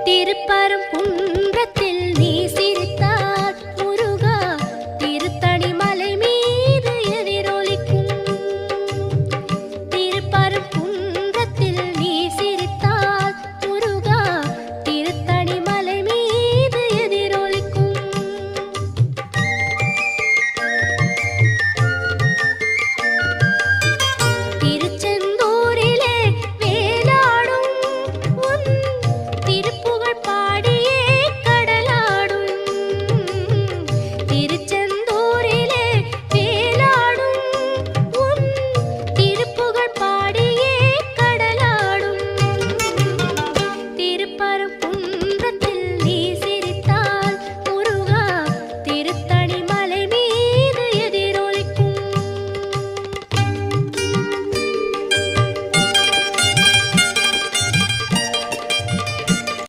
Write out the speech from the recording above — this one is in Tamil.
திருப்பரங்குன்றத்தில் நீ சிரித்தால் முருகா திருத்தணி மலை மீது எதிரொலிக்கும். திருப்பரங்குன்றத்தில் நீ சிரித்தால் முருகா திருத்தணி மலை மீது எதிரொலிக்கும். திருச்செந்தூரிலே வேலாடும் உன் திருப்புகழ் பாடியே கடலாடும். திருச்செந்தூரிலே வேலாடும் உன் திருப்புகழ் பாடியே கடலாடும். திருப்பரங்குன்றத்தில்